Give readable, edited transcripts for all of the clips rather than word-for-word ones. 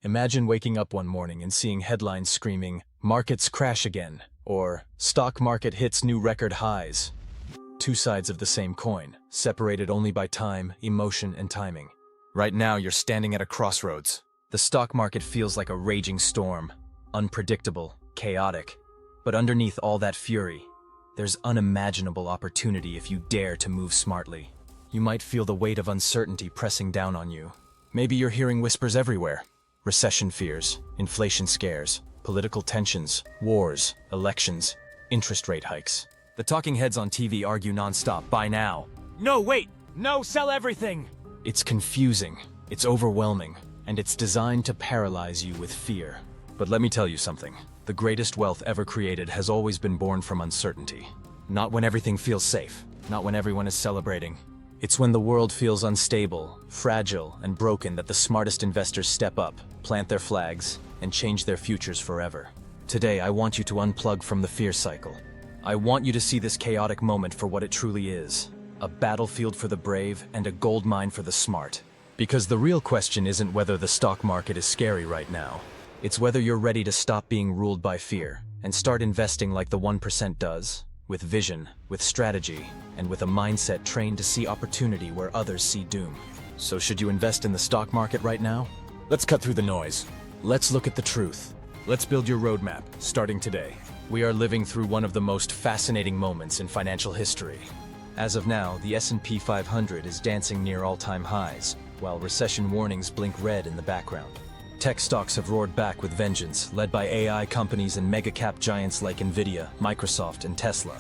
Imagine waking up one morning and seeing headlines screaming, "Markets crash again," or "Stock market hits new record highs." Two sides of the same coin, separated only by time, emotion, and timing. Right now, you're standing at a crossroads. The stock market feels like a raging storm, unpredictable, chaotic. But underneath all that fury, there's unimaginable opportunity if you dare to move smartly. You might feel the weight of uncertainty pressing down on you. Maybe you're hearing whispers everywhere. Recession fears, inflation scares, political tensions, wars, elections, interest rate hikes. The talking heads on TV argue nonstop, "Buy now." "No, wait! No, sell everything!" It's confusing, it's overwhelming, and it's designed to paralyze you with fear. But let me tell you something. The greatest wealth ever created has always been born from uncertainty. Not when everything feels safe, not when everyone is celebrating. It's when the world feels unstable, fragile, and broken that the smartest investors step up, plant their flags, and change their futures forever. Today, I want you to unplug from the fear cycle. I want you to see this chaotic moment for what it truly is. A battlefield for the brave and a goldmine for the smart. Because the real question isn't whether the stock market is scary right now. It's whether you're ready to stop being ruled by fear and start investing like the 1% does, with vision, with strategy, and with a mindset trained to see opportunity where others see doom. So should you invest in the stock market right now? Let's cut through the noise. Let's look at the truth. Let's build your roadmap, starting today. We are living through one of the most fascinating moments in financial history. As of now, the S&P 500 is dancing near all-time highs, while recession warnings blink red in the background. Tech stocks have roared back with vengeance, led by AI companies and mega-cap giants like Nvidia, Microsoft, and Tesla.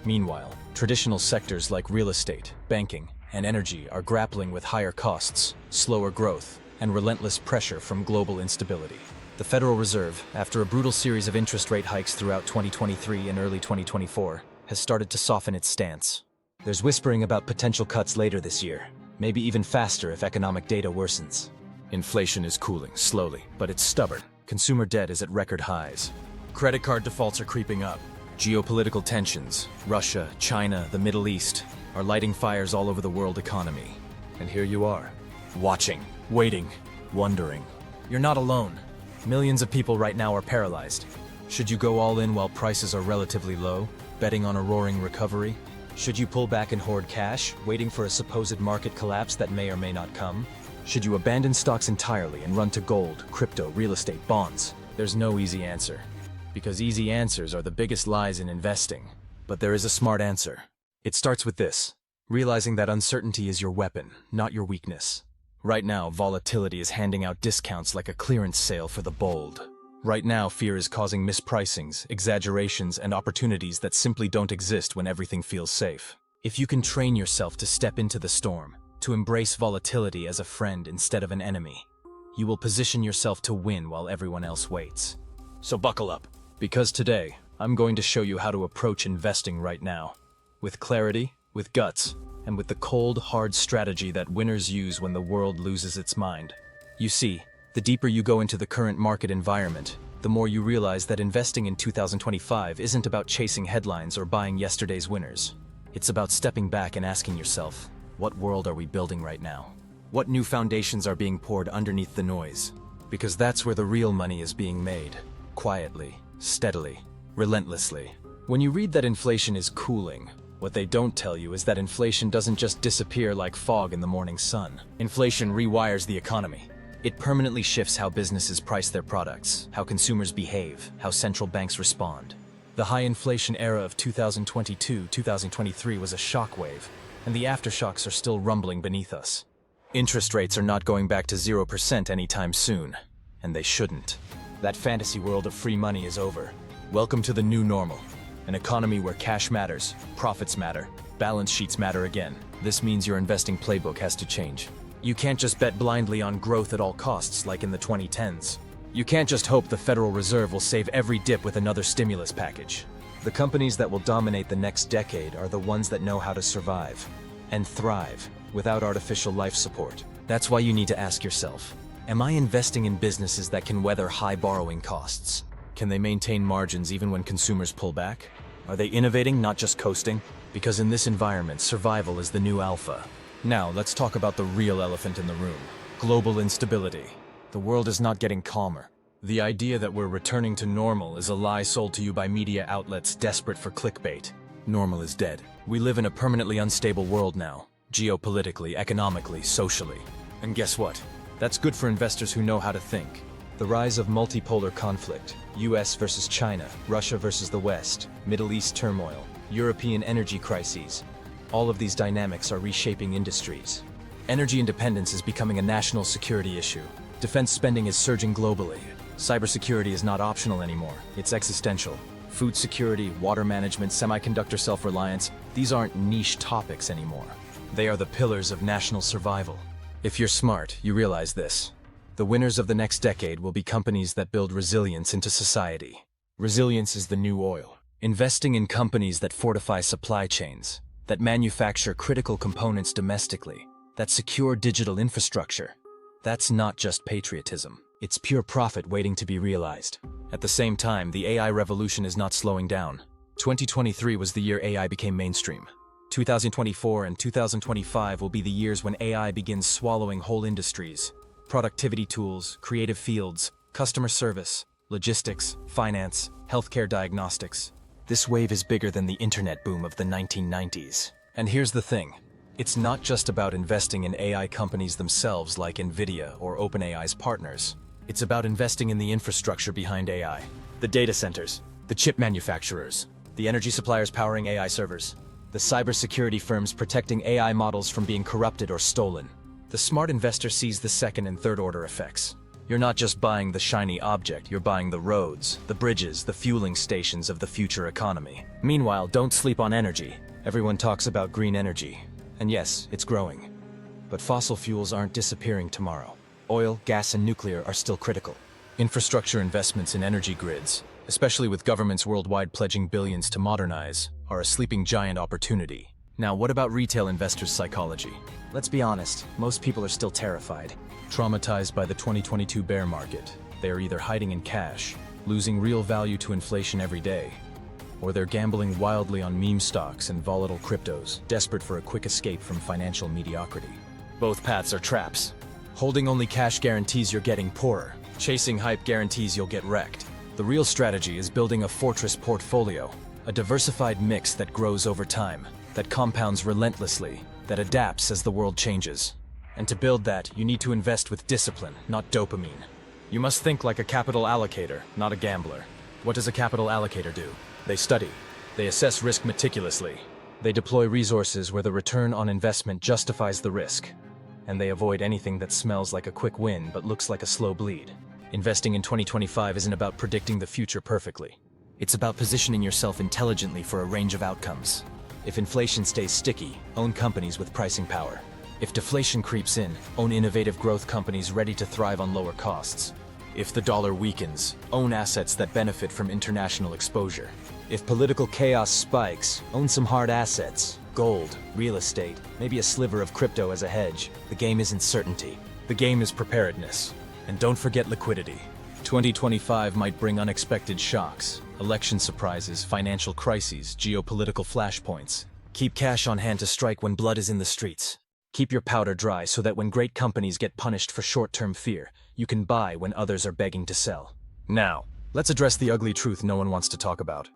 Meanwhile, traditional sectors like real estate, banking, and energy are grappling with higher costs, slower growth, and relentless pressure from global instability. The Federal Reserve, after a brutal series of interest rate hikes throughout 2023 and early 2024, has started to soften its stance. There's whispering about potential cuts later this year, maybe even faster if economic data worsens. Inflation is cooling, slowly, but it's stubborn. Consumer debt is at record highs. Credit card defaults are creeping up. Geopolitical tensions, Russia, China, the Middle East, are lighting fires all over the world economy. And here you are, watching, waiting, wondering. You're not alone. Millions of people right now are paralyzed. Should you go all in while prices are relatively low, betting on a roaring recovery? Should you pull back and hoard cash, waiting for a supposed market collapse that may or may not come? Should you abandon stocks entirely and run to gold, crypto, real estate, bonds? There's no easy answer. Because easy answers are the biggest lies in investing. But there is a smart answer. It starts with this: realizing that uncertainty is your weapon, not your weakness. Right now, volatility is handing out discounts like a clearance sale for the bold. Right now, fear is causing mispricings, exaggerations, and opportunities that simply don't exist when everything feels safe. If you can train yourself to step into the storm, to embrace volatility as a friend instead of an enemy, you will position yourself to win while everyone else waits. So buckle up, because today, I'm going to show you how to approach investing right now. With clarity, with guts, and with the cold, hard strategy that winners use when the world loses its mind. You see, the deeper you go into the current market environment, the more you realize that investing in 2025 isn't about chasing headlines or buying yesterday's winners. It's about stepping back and asking yourself, what world are we building right now? What new foundations are being poured underneath the noise? Because that's where the real money is being made. Quietly, steadily, relentlessly. When you read that inflation is cooling, what they don't tell you is that inflation doesn't just disappear like fog in the morning sun. Inflation rewires the economy. It permanently shifts how businesses price their products, how consumers behave, how central banks respond. The high inflation era of 2022-2023 was a shockwave, and the aftershocks are still rumbling beneath us. Interest rates are not going back to 0% anytime soon, and they shouldn't. That fantasy world of free money is over. Welcome to the new normal, an economy where cash matters, profits matter, balance sheets matter again. This means your investing playbook has to change. You can't just bet blindly on growth at all costs like in the 2010s. You can't just hope the Federal Reserve will save every dip with another stimulus package. The companies that will dominate the next decade are the ones that know how to survive and thrive without artificial life support. That's why you need to ask yourself, am I investing in businesses that can weather high borrowing costs? Can they maintain margins even when consumers pull back? Are they innovating, not just coasting? Because in this environment, survival is the new alpha. Now, let's talk about the real elephant in the room: global instability. The world is not getting calmer. The idea that we're returning to normal is a lie sold to you by media outlets desperate for clickbait. Normal is dead. We live in a permanently unstable world now, geopolitically, economically, socially. And guess what? That's good for investors who know how to think. The rise of multipolar conflict, US versus China, Russia versus the West, Middle East turmoil, European energy crises. All of these dynamics are reshaping industries. Energy independence is becoming a national security issue. Defense spending is surging globally. Cybersecurity is not optional anymore, it's existential. Food security, water management, semiconductor self-reliance, these aren't niche topics anymore. They are the pillars of national survival. If you're smart, you realize this. The winners of the next decade will be companies that build resilience into society. Resilience is the new oil. Investing in companies that fortify supply chains, that manufacture critical components domestically, that secure digital infrastructure. That's not just patriotism. It's pure profit waiting to be realized. At the same time, the AI revolution is not slowing down. 2023 was the year AI became mainstream. 2024 and 2025 will be the years when AI begins swallowing whole industries. Productivity tools, creative fields, customer service, logistics, finance, healthcare diagnostics. This wave is bigger than the internet boom of the 1990s. And here's the thing. It's not just about investing in AI companies themselves like NVIDIA or OpenAI's partners. It's about investing in the infrastructure behind AI. The data centers, the chip manufacturers, the energy suppliers powering AI servers, the cybersecurity firms protecting AI models from being corrupted or stolen. The smart investor sees the second and third order effects. You're not just buying the shiny object, you're buying the roads, the bridges, the fueling stations of the future economy. Meanwhile, don't sleep on energy. Everyone talks about green energy. And yes, it's growing. But fossil fuels aren't disappearing tomorrow. Oil, gas, and nuclear are still critical. Infrastructure investments in energy grids, especially with governments worldwide pledging billions to modernize, are a sleeping giant opportunity. Now, what about retail investors' psychology? Let's be honest, most people are still terrified. Traumatized by the 2022 bear market, they are either hiding in cash, losing real value to inflation every day, or they're gambling wildly on meme stocks and volatile cryptos, desperate for a quick escape from financial mediocrity. Both paths are traps. Holding only cash guarantees you're getting poorer. Chasing hype guarantees you'll get wrecked. The real strategy is building a fortress portfolio, a diversified mix that grows over time, that compounds relentlessly, that adapts as the world changes. And to build that, you need to invest with discipline, not dopamine. You must think like a capital allocator, not a gambler. What does a capital allocator do? They study. They assess risk meticulously. They deploy resources where the return on investment justifies the risk. And they avoid anything that smells like a quick win but looks like a slow bleed. Investing in 2025 isn't about predicting the future perfectly. It's about positioning yourself intelligently for a range of outcomes. If inflation stays sticky, own companies with pricing power. If deflation creeps in, own innovative growth companies ready to thrive on lower costs. If the dollar weakens, own assets that benefit from international exposure. If political chaos spikes, own some hard assets. Gold, real estate, maybe a sliver of crypto as a hedge. The game isn't certainty. The game is preparedness. And don't forget liquidity. 2025 might bring unexpected shocks, election surprises, financial crises, geopolitical flashpoints. Keep cash on hand to strike when blood is in the streets. Keep your powder dry so that when great companies get punished for short-term fear, you can buy when others are begging to sell. Now, let's address the ugly truth no one wants to talk about.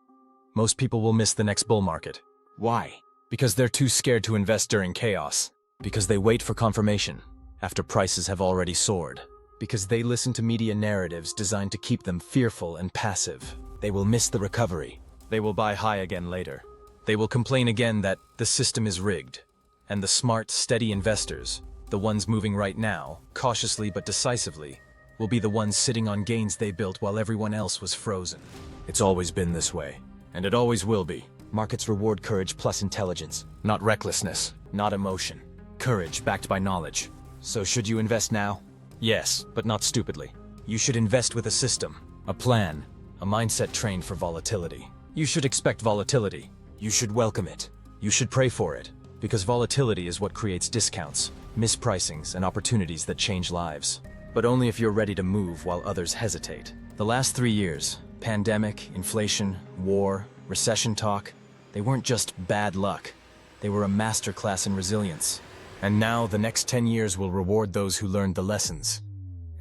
Most people will miss the next bull market. Why? Because they're too scared to invest during chaos. Because they wait for confirmation, after prices have already soared. Because they listen to media narratives designed to keep them fearful and passive. They will miss the recovery. They will buy high again later. They will complain again that the system is rigged. And the smart, steady investors, the ones moving right now, cautiously but decisively, will be the ones sitting on gains they built while everyone else was frozen. It's always been this way, and it always will be. Markets reward courage plus intelligence. Not recklessness, not emotion. Courage backed by knowledge. So should you invest now? Yes, but not stupidly. You should invest with a system, a plan, a mindset trained for volatility. You should expect volatility. You should welcome it. You should pray for it. Because volatility is what creates discounts, mispricings, and opportunities that change lives. But only if you're ready to move while others hesitate. The last 3 years, pandemic, inflation, war, recession talk, they weren't just bad luck. They were a masterclass in resilience. And now the next 10 years will reward those who learned the lessons.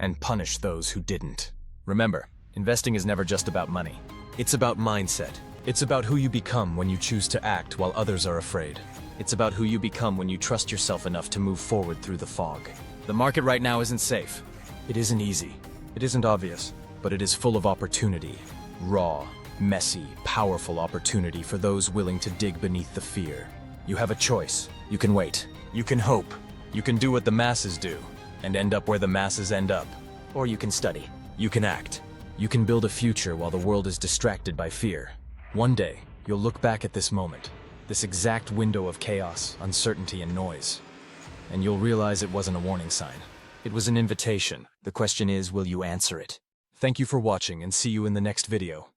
and punish those who didn't. Remember, investing is never just about money. It's about mindset. It's about who you become when you choose to act while others are afraid. It's about who you become when you trust yourself enough to move forward through the fog. The market right now isn't safe. It isn't easy. It isn't obvious. But it is full of opportunity. Raw, messy, powerful opportunity for those willing to dig beneath the fear. You have a choice. You can wait. You can hope. You can do what the masses do, and end up where the masses end up. Or you can study. You can act. You can build a future while the world is distracted by fear. One day, you'll look back at this moment, this exact window of chaos, uncertainty, and noise, and you'll realize it wasn't a warning sign. It was an invitation. The question is, will you answer it? Thank you for watching, and see you in the next video.